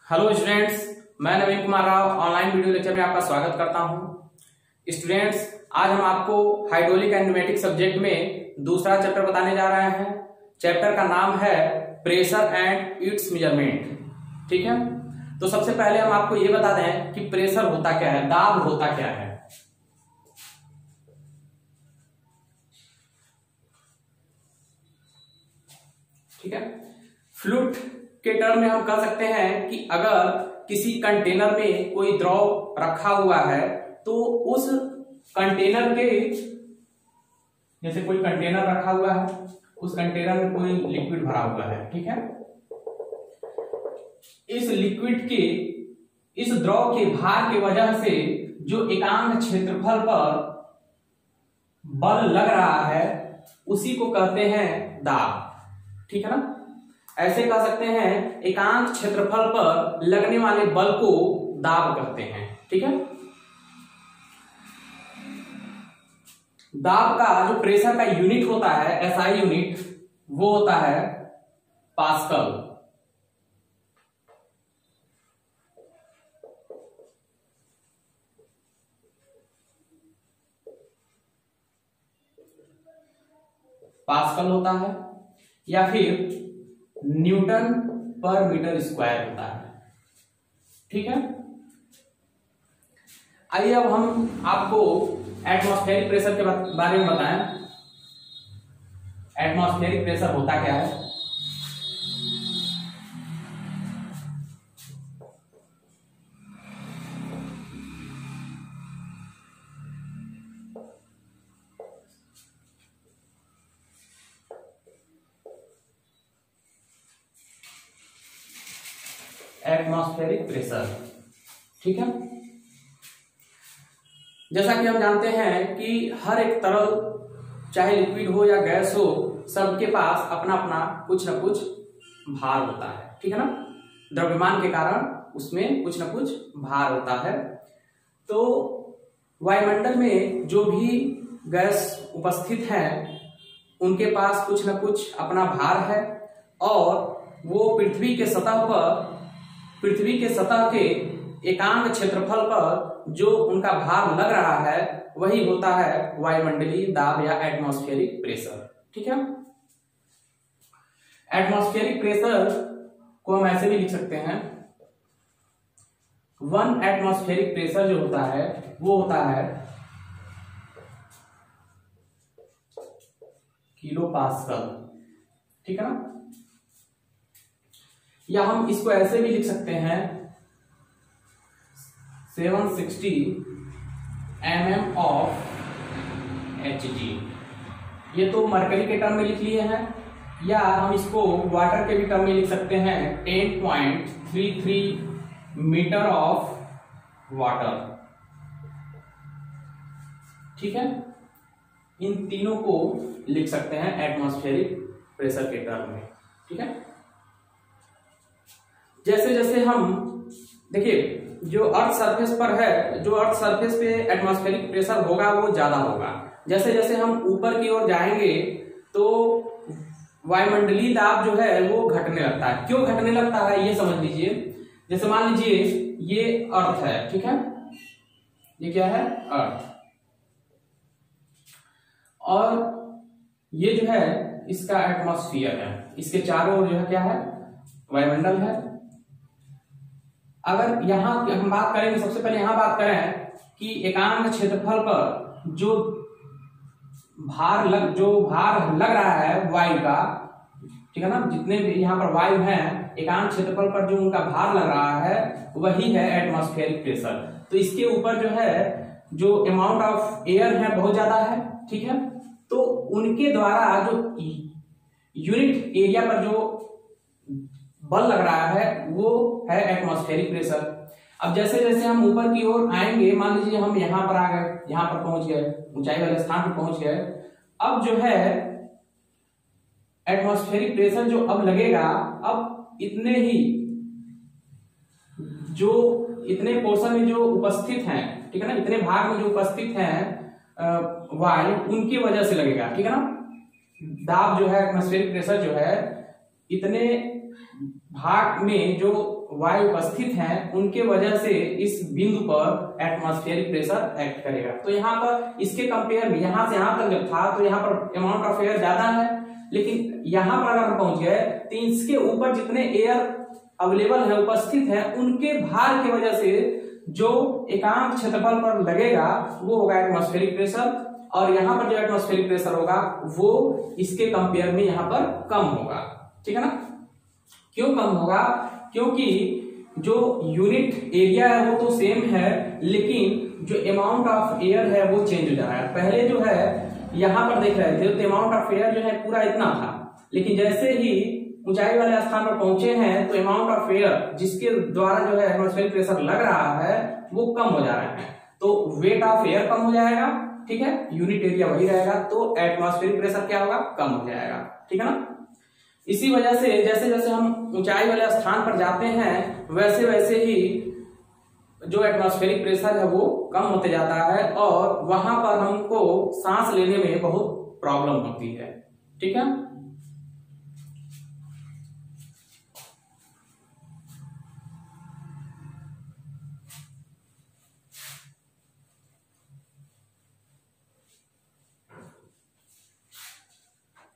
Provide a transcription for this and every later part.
Hello students, मैं Naveen Kumar Rao online video lecture में आपका स्वागत करता हूं। स्टूडेंट्स, आज हम आपको हाइड्रोलिक एंड न्यूमेटिक सब्जेक्ट में दूसरा चैप्टर बताने जा रहे हैं। चैप्टर का नाम है प्रेशर एंड इट्स मेजरमेंट। ठीक है, तो सबसे पहले हम आपको ये बता दें कि प्रेशर होता क्या है, दाब होता क्या है। ठीक है, फ्लूइड के टर्म में हम कह सकते हैं कि अगर किसी कंटेनर में कोई द्रव रखा हुआ है तो उस कंटेनर के, जैसे कोई कंटेनर रखा हुआ है, उस कंटेनर में कोई लिक्विड भरा हुआ है। ठीक है, इस लिक्विड के, इस द्रव के भार की वजह से जो एकांक क्षेत्रफल पर बल लग रहा है उसी को कहते हैं दाब। ठीक है ना, ऐसे कह सकते हैं एकांक क्षेत्रफल पर लगने वाले बल को दाब कहते हैं। ठीक है, दाब का जो प्रेशर का यूनिट होता है, एसआई यूनिट, वो होता है पास्कल। पास्कल होता है या फिर न्यूटन पर मीटर स्क्वायर होता है। ठीक है, आइए अब हम आपको एटमॉस्फेरिक प्रेशर के बारे में बताएं। एटमॉस्फेरिक प्रेशर होता क्या है। एटमॉस्फेरिक प्रेशर, ठीक है, जैसा कि हम जानते हैं कि हर एक तरल, चाहे लिक्विड हो या गैस हो, सबके पास अपना अपना कुछ न कुछ भार होता है। ठीक है ना, द्रव्यमान के कारण उसमें कुछ न कुछ भार होता है। तो वायुमंडल में जो भी गैस उपस्थित है उनके पास कुछ न कुछ अपना भार है और वो पृथ्वी के सतह के एकांक क्षेत्रफल पर जो उनका भार लग रहा है वही होता है वायुमंडलीय दाब या एटमॉस्फेरिक प्रेशर। ठीक है, एटमॉस्फेरिक प्रेशर को हम ऐसे भी लिख सकते हैं, 1 एटमॉस्फेरिक प्रेशर जो होता है वो होता है किलो पास्कल। ठीक है ना, या हम इसको ऐसे भी लिख सकते हैं 760 mm ऑफ Hg। ये तो मरकरी के टर्म में लिख लिए हैं, या हम इसको वाटर के भी टर्म में लिख सकते हैं 10.33 मीटर ऑफ वाटर। ठीक है, इन तीनों को लिख सकते हैं एटमॉस्फेरिक प्रेशर के टर्म में। ठीक है, जैसे जैसे हम देखिए, जो अर्थ सरफेस पर है, जो अर्थ सरफेस पे एटमॉस्फेरिक प्रेशर होगा वो ज्यादा होगा। जैसे जैसे हम ऊपर की ओर जाएंगे तो वायुमंडलीय दाब जो है वो घटने लगता है। क्यों घटने लगता है ये समझ लीजिए। जैसे मान लीजिए ये अर्थ है, ठीक है, ये क्या है, अर्थ, और ये जो है इसका एटमॉस्फियर है, इसके चारों ओर जो है क्या है, वायुमंडल है। अगर यहां हम बात करेंगे, सबसे पहले यहां बात करें कि एकांक क्षेत्रफल पर जो भार लग रहा है वायु का, ठीक है ना, जितने भी यहाँ पर वायु हैं, एकांक क्षेत्रफल पर जो उनका भार लग रहा है वही है एटमॉस्फेरिक प्रेशर। तो इसके ऊपर जो है, जो अमाउंट ऑफ एयर है बहुत ज्यादा है। ठीक है, तो उनके द्वारा जो यूनिट एरिया पर जो बल लग रहा है वो है एटमॉस्फेरिक प्रेशर। अब जैसे जैसे हम ऊपर की ओर आएंगे, मान लीजिए हम यहां पर आ गए, यहां पर पहुंच गए, ऊंचाई वाले स्थान पर पहुंच गए, अब जो है एटमॉस्फेरिक प्रेशर जो अब लगेगा, अब इतने पोर्शन में जो उपस्थित हैं, ठीक है ना, इतने भाग में जो उपस्थित हैं वायु, उनकी वजह से लगेगा। ठीक है ना, दाब जो है, एटमॉस्फेरिक प्रेशर जो है, इतने भाग में जो वायु उपस्थित हैं उनके वजह से इस बिंदु पर एटमॉस्फेरिक प्रेशर एक्ट करेगा। तो यहाँ पर इसके कंपेयर में यहां से यहां तक जब था तो यहाँ पर अमाउंट ऑफ एयर ज्यादा है, लेकिन यहां पर अगर हम पहुंच गए तो इसके ऊपर जितने एयर अवेलेबल है, उपस्थित है, उनके भार की वजह से जो एकांक क्षेत्रफल पर लगेगा वो होगा एटमॉस्फेरिक प्रेशर, और यहाँ पर जो एटमॉस्फेरिक प्रेशर होगा वो इसके कंपेयर में यहाँ पर कम होगा। ठीक है ना? क्यों कम होगा? क्योंकि जो यूनिट एरिया है वो तो सेम है, लेकिन जो अमाउंट ऑफ एयर है वो चेंज हो जा रहा है। पहले जो है यहाँ पर देख रहे थे तो अमाउंट ऑफ एयर जो है पूरा इतना था, लेकिन जैसे ही ऊंचाई वाले स्थान पर पहुंचे हैं तो अमाउंट ऑफ एयर जिसके द्वारा जो है एटमॉस्फेरिक प्रेशर लग रहा है वो कम हो जा रहा है, तो वेट ऑफ एयर कम हो जाएगा। ठीक है, यूनिट एरिया वही रहेगा, तो एटमॉस्फेरिक प्रेशर क्या होगा? कम हो जाएगा। ठीक है ना? इसी वजह से जैसे जैसे हम ऊंचाई वाले स्थान पर जाते हैं वैसे वैसे ही जो एटमॉस्फेरिक प्रेशर है वो कम होते जाता है, और वहां पर हमको सांस लेने में बहुत प्रॉब्लम होती है। ठीक है?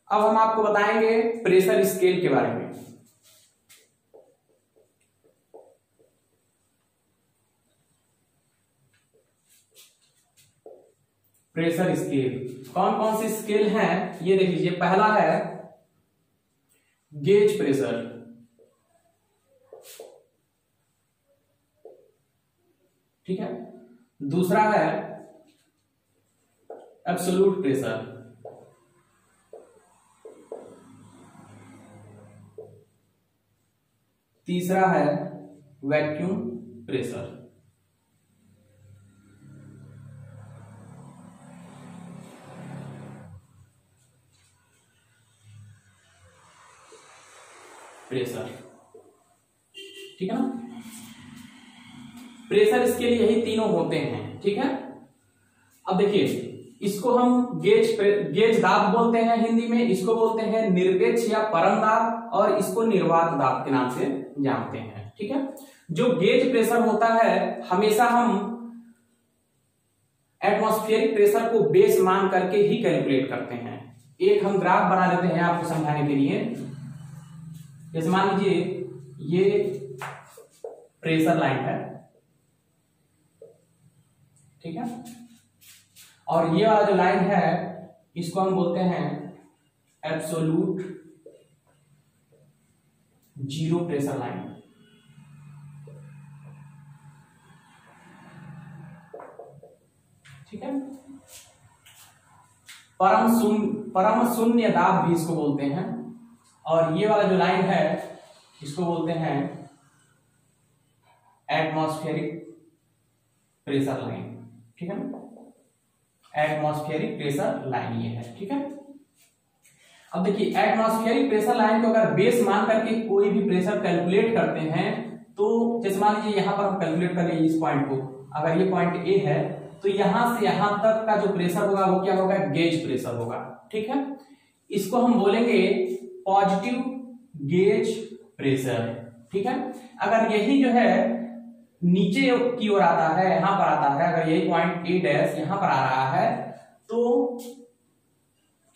अब हम आपको बताएंगे प्रेशर स्केल के बारे में। प्रेशर स्केल कौन कौन सी स्केल हैं ये देख लीजिए। पहला है गेज प्रेशर, ठीक है। दूसरा है एब्सोल्यूट प्रेशर, तीसरा है वैक्यूम प्रेशर। ठीक है ना? प्रेशर इसके लिए यही तीनों होते हैं। ठीक है, अब देखिए इसको हम गेज दाब बोलते हैं हिंदी में, इसको बोलते हैं निरपेक्ष या परम दाब, और इसको निर्वात दाब के नाम से जानते हैं। ठीक है, जो गेज प्रेशर होता है हमेशा हम एटमॉस्फेरिक प्रेशर को बेस मान करके ही कैलकुलेट करते हैं। एक हम ग्राफ बना देते हैं आपको समझाने के लिए। जैसे मान लीजिए ये प्रेशर लाइन है, ठीक है, और ये वाला जो लाइन है इसको हम बोलते हैं एब्सोल्यूट जीरो प्रेशर लाइन। ठीक है, परम शून्य दाब भी इसको बोलते हैं, और ये वाला जो लाइन है इसको बोलते हैं एटमॉस्फेरिक प्रेशर लाइन। ठीक है, एटमॉस्फेरिक प्रेशर लाइन ये है। ठीक है, अब देखिए एटमॉस्फेरिक प्रेशर लाइन को अगर बेस मान करके कोई भी प्रेशर कैलकुलेट करते हैं तो जैसे मान लीजिए यहां पर हम कैलकुलेट करें इस पॉइंट को, अगर ये पॉइंट ए है तो यहां से यहां तक का जो प्रेशर होगा वो क्या होगा? गेज प्रेशर होगा। ठीक है, इसको हम बोलेंगे पॉजिटिव गेज प्रेशर। ठीक है, अगर यही जो है नीचे की ओर आता है, यहां पर आता है, अगर यही पॉइंट ए डैश यहां पर आ रहा है तो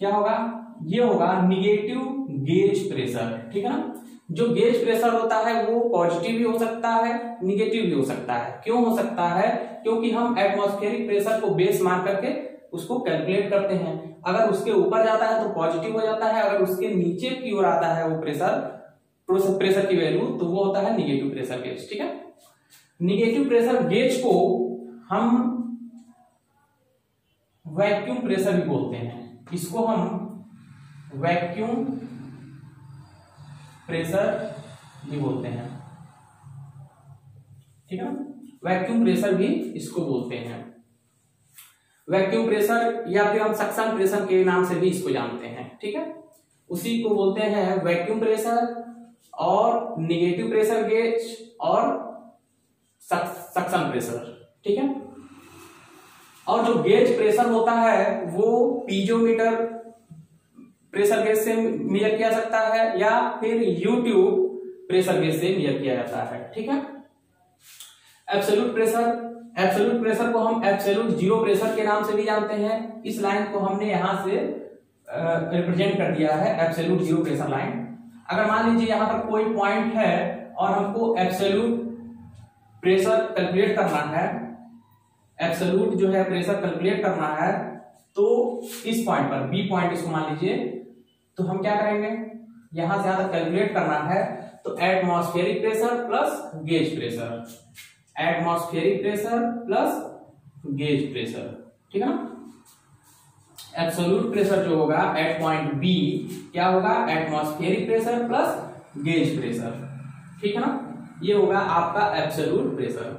क्या होगा? ये होगा निगेटिव गेज प्रेशर। ठीक है ना? जो गेज प्रेशर होता है वो पॉजिटिव भी हो सकता है, निगेटिव भी हो सकता है। क्यों हो सकता है? क्योंकि हम एटमॉस्फेरिक प्रेशर को बेस मान करके उसको कैलकुलेट करते हैं। अगर उसके ऊपर जाता है तो पॉजिटिव हो जाता है, अगर उसके नीचे की ओर आता है वो प्रेशर की वैल्यू तो वो होता है निगेटिव प्रेशर गेज। ठीक है, निगेटिव प्रेशर गेज को हम वैक्यूम प्रेशर भी बोलते हैं। इसको हम वैक्यूम प्रेशर भी बोलते हैं। ठीक है ना? वैक्यूम प्रेशर भी इसको बोलते हैं। वैक्यूम प्रेशर या फिर हम सक्शन प्रेशर के नाम से भी इसको जानते हैं। ठीक है, उसी को बोलते हैं वैक्यूम प्रेशर और निगेटिव प्रेशर गेज और सक्शन प्रेशर। ठीक है, और जो गेज प्रेशर होता है वो पीजोमीटर प्रेशर गेज से मेजर किया सकता है, या फिर यूट्यूब प्रेशर गेज से मेजर किया जाता है। ठीक है। एब्सोल्यूट प्रेशर को हम एब्सोल्यूट जीरो प्रेशर के नाम से भी जानते हैं। इस लाइन को हमने यहां से रिप्रेजेंट कर दिया है एब्सोल्यूट जीरो प्रेशर लाइन। अगर मान लीजिए यहां पर कोई पॉइंट है और हमको एब्सोल्यूट प्रेशर कैलकुलेट करना है, एब्सोल्यूट जो है प्रेशर कैलकुलेट करना है, तो इस पॉइंट पर बी पॉइंट इसको मान लीजिए, तो हम क्या करेंगे, यहां से यहां तक कैलकुलेट करना है तो atmospheric pressure plus gauge pressure, atmospheric pressure plus gauge pressure. ठीक है ना। एब्सोल्यूट प्रेशर जो होगा एट पॉइंट बी क्या होगा, atmospheric pressure plus gauge pressure. ठीक है ना। ये होगा आपका एब्सोल्यूट प्रेशर।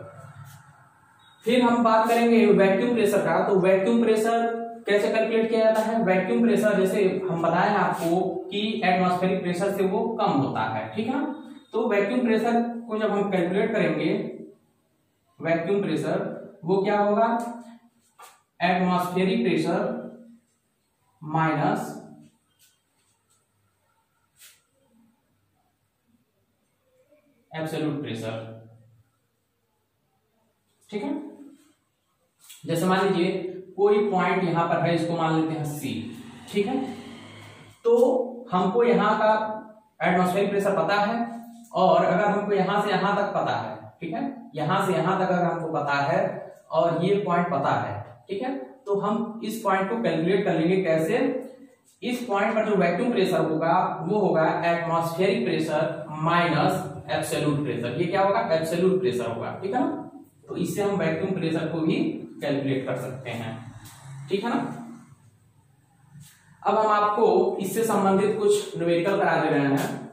फिर हम बात करेंगे वैक्यूम प्रेशर का। तो वैक्यूम प्रेशर कैसे कैलकुलेट किया जाता है। वैक्यूम प्रेशर जैसे हम बताए हैं आपको कि एटमॉस्फेरिक प्रेशर से वो कम होता है। ठीक है। तो वैक्यूम प्रेशर को जब हम कैलकुलेट करेंगे, वैक्यूम प्रेशर वो क्या होगा, atmospheric pressure minus absolute pressure. ठीक है। जैसे मान लीजिए कोई पॉइंट यहां पर है, इसको मान लेते हैं सी। ठीक है। तो हमको यहां का एटमॉस्फेरिक प्रेशर पता है और अगर हमको यहां से यहां तक पता है, ठीक है, यहां से यहां तक अगर हमको पता है और ये पॉइंट पता है, ठीक है, तो हम इस पॉइंट को कैलकुलेट कर लेंगे। कैसे, इस पॉइंट पर जो वैक्यूम प्रेशर होगा वो होगा atmospheric pressure minus absolute pressure. ये क्या होगा, एब्सोल्यूट प्रेशर होगा। ठीक है ना। तो इससे हम वैक्यूम प्रेशर को भी कैलकुलेट कर सकते हैं। ठीक है ना। अब हम आपको इससे संबंधित कुछ न्यूमेरिकल करा दे रहे हैं।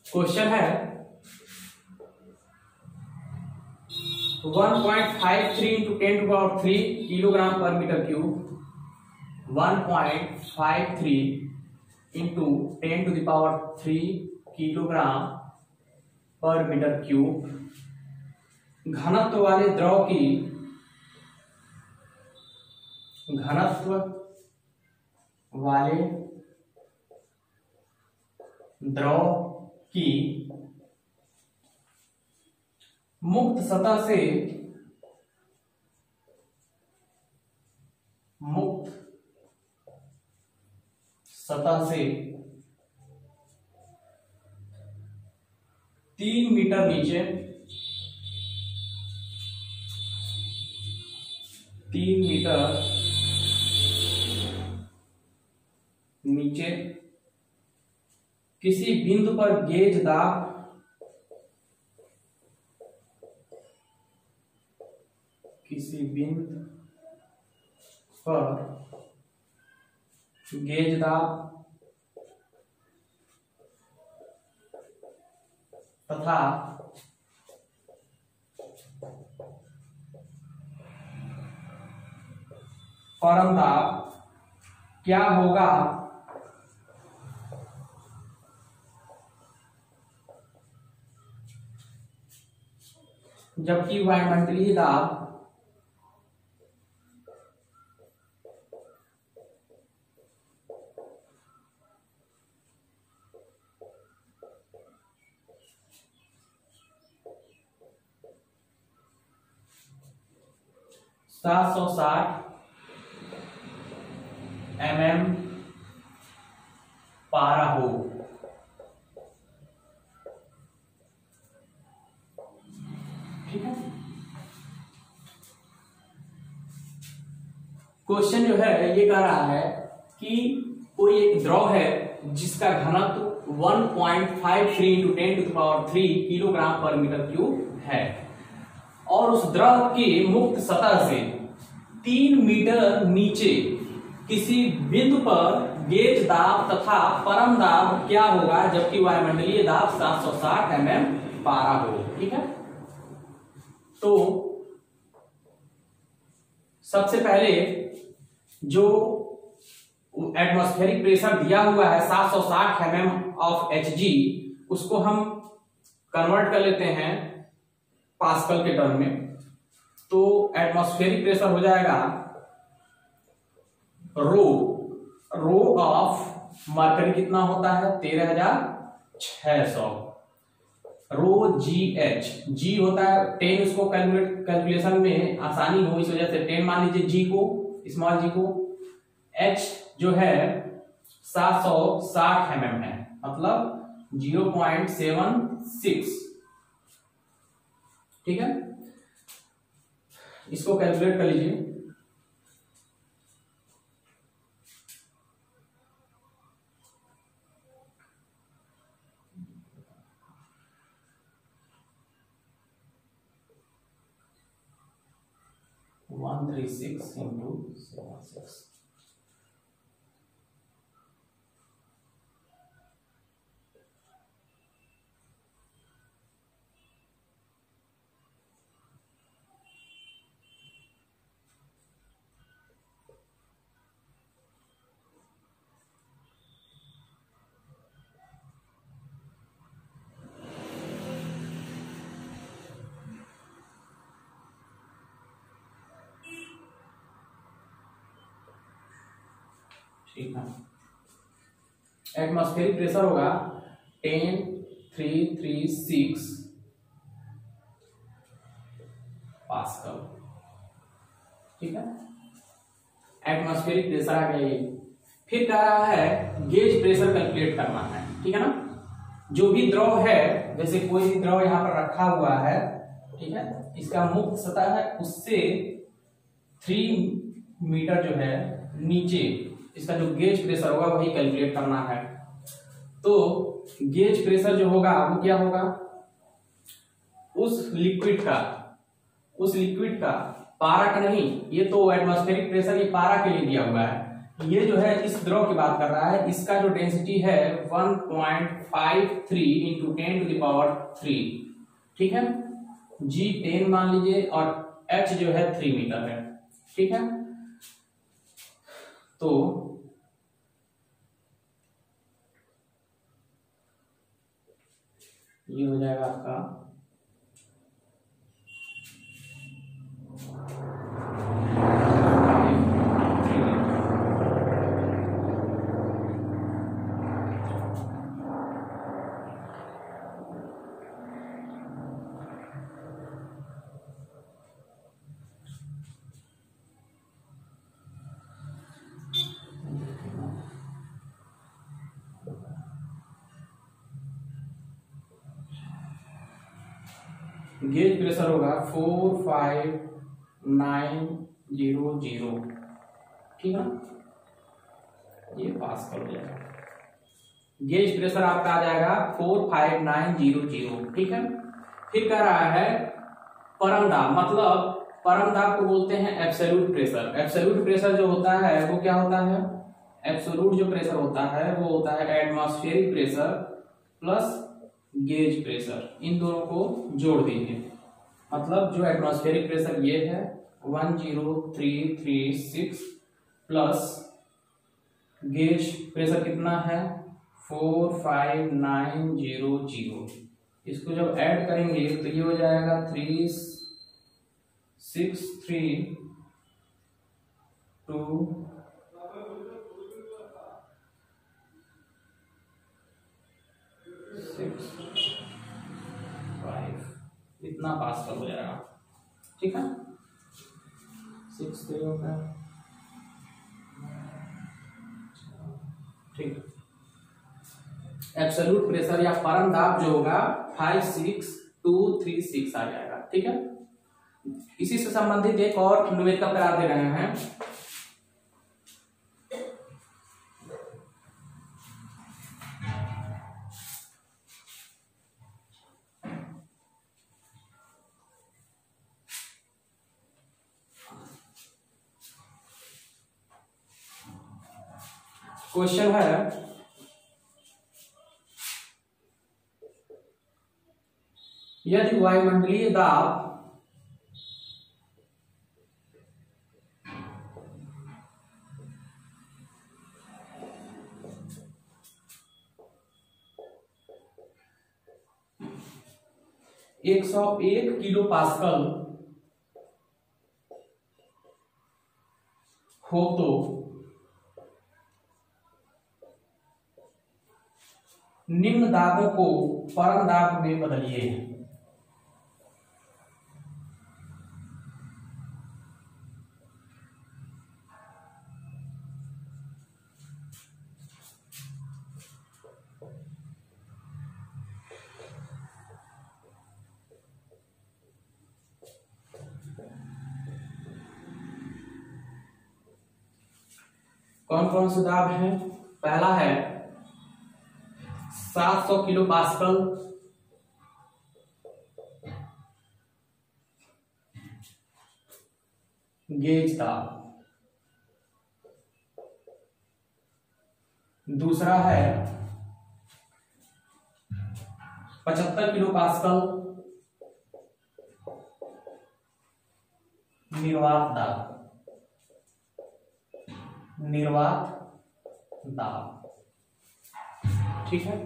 क्वेश्चन है 1.53 into 10 to the power 3 kilogram per metre cube, 1.53 into 10 to the power 3 kilogram per metre cube घनत्व वाले द्रव की, घनत्व वाले द्रव की मुक्त सतह से, मुक्त सतह से 3 मीटर नीचे, 3 मीटर नीचे किसी बिंदु पर गेज दाब, किसी बिंदु पर गेज दाब तथा परम दाब क्या होगा, जबकि वायुमंडलीय दाब सात सौ 60 mm पारा हो। ठीक है। क्वेश्चन जो है ये कह रहा है कि कोई एक द्रव है जिसका घनत्व 1.53 into 10 to the power 3 kilogram per metre cube है और उस द्रव की मुक्त सतह से 3 मीटर नीचे किसी बिंदु पर गेज दाब तथा परम दाब क्या होगा, जबकि वायुमंडलीय दाब 760 mm पारा हो। ठीक है। तो सबसे पहले जो एटमॉस्फेरिक प्रेशर दिया हुआ है 760 mm ऑफ Hg, उसको हम कन्वर्ट कर लेते हैं पास्कल के टर्म में। तो एटमॉस्फेरिक प्रेशर हो जाएगा रो ऑफ मरकरी कितना होता है 13,600, रो GH, G होता है 10, उसको कैलकुलेशन में आसानी हो इस वजह से 10 मान लीजिए G को, स्मॉल g को। H जो है 760 mm है, मतलब 0.76, ठीक है। इसको कैलकुलेट कर लीजिए। वन 136 इंटू 76, ठीक है। एटमॉस्फेरिक प्रेशर होगा 10,336 पास्कल, ठीक है। एटमॉस्फेरिक प्रेशर आ गया ये। फिर कह रहा है गेज प्रेशर कैलकुलेट करना है, ठीक है ना। जो भी द्रव है, जैसे कोई भी द्रव यहाँ पर रखा हुआ है, ठीक है, इसका मुक्त सतह है, उससे 3 मीटर जो है नीचे इसका जो गेज प्रेशर होगा वही कैलकुलेट करना है। तो गेज प्रेशर जो होगा वो क्या होगा, उस लिक्विड का पारा का नहीं, ये तो एटमॉस्फेरिक प्रेशर ये पारा के लिए दिया हुआ है। ये जो है इस द्रव की बात कर रहा है, इसका जो डेंसिटी है 1.53 इंटू 10⁻3, ठीक है। G 10 मान लीजिए और H जो है 3 मीटर है, ठीक है। तो ये हो जाएगा आपका गेज प्रेशर होगा 45900, ठीक है। ये पास्कल हो जाएगा। गेज प्रेशर आपका आ जाएगा 45900, ठीक है। फिर कह रहा है परम दाब, मतलब परम दाब को बोलते हैं एब्सोल्यूट प्रेशर। एब्सोल्यूट प्रेशर जो होता है वो क्या होता है, एब्सोल्यूट जो प्रेशर होता है वो होता है atmospheric pressure plus gauge pressure, इन दोनों को जोड़ दीजिए। मतलब जो एटमॉस्फेरिक प्रेशर ये है 10336 प्लस गेज प्रेशर कितना है 45900, इसको जब ऐड करेंगे तो ये हो जाएगा 3632 6.5, इतना पास्कल हो जाएगा, ठीक है। 6 हो गया, ठीक। एब्सोल्यूट प्रेशर या परम दाब जो होगा 56236 आ जाएगा, ठीक है। इसी से संबंधित एक और न्यूमेरिकल करार दे रहे हैं। क्वेश्चन है यदि वायुमंडलीय दाब 101 किलो पास्कल हो तो निम्न दाबों को परम दाब में बदलिए। कौन कौन से दाब हैं? पहला है 700 किलो पास्कल, गेज दाब। दूसरा है 75 किलो पास्कल, निर्वात दाब। निर्वात दाब, ठीक है।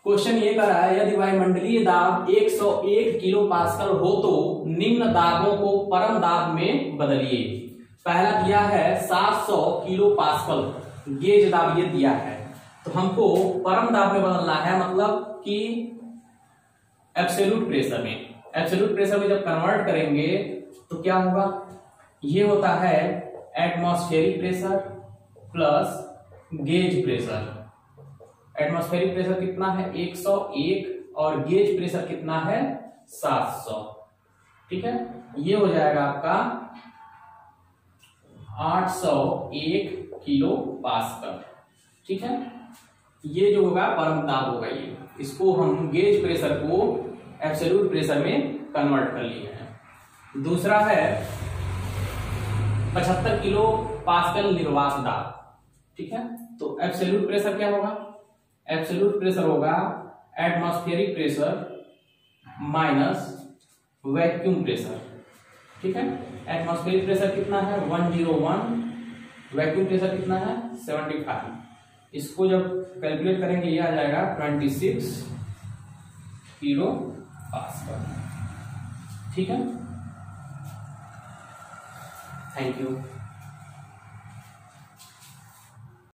क्वेश्चन ये कर रहा है यदि वायुमंडलीय दाब 101 किलो पास्कल हो तो निम्न दाबों को परम दाब में बदलिए। पहला दिया है 700 किलो पास्कल गेज दाब, ये दिया है, तो हमको परम दाब में बदलना है, मतलब कि एब्सोल्यूट प्रेशर में। एब्सोल्यूट प्रेशर में जब कन्वर्ट करेंगे तो क्या होगा? ये होता है atmospheric pressure plus gauge pressure. Atmospheric pressure कितना है? 101 और गेज प्रेशर कितना है? 700, ठीक है। ये हो जाएगा आपका 801 किलो पास्कल, ठीक है। ये जो होगा परम दाब होगा, ये इसको हम गेज प्रेशर को एब्सोल्यूट प्रेशर में कन्वर्ट कर लिए हैं। दूसरा है 75 किलो पास्कल निर्वात दाब, ठीक है। तो एब्सोल्यूट प्रेशर क्या होगा? एब्सोल्यूट प्रेशर होगा atmospheric pressure minus vacuum pressure, ठीक है। एटमॉस्फेरिक प्रेशर कितना है? 101, वैक्यूम प्रेशर कितना है? 75। इसको जब कैलकुलेट करेंगे ये आ जाएगा 26 किलो पास्कल, ठीक है। Thank you.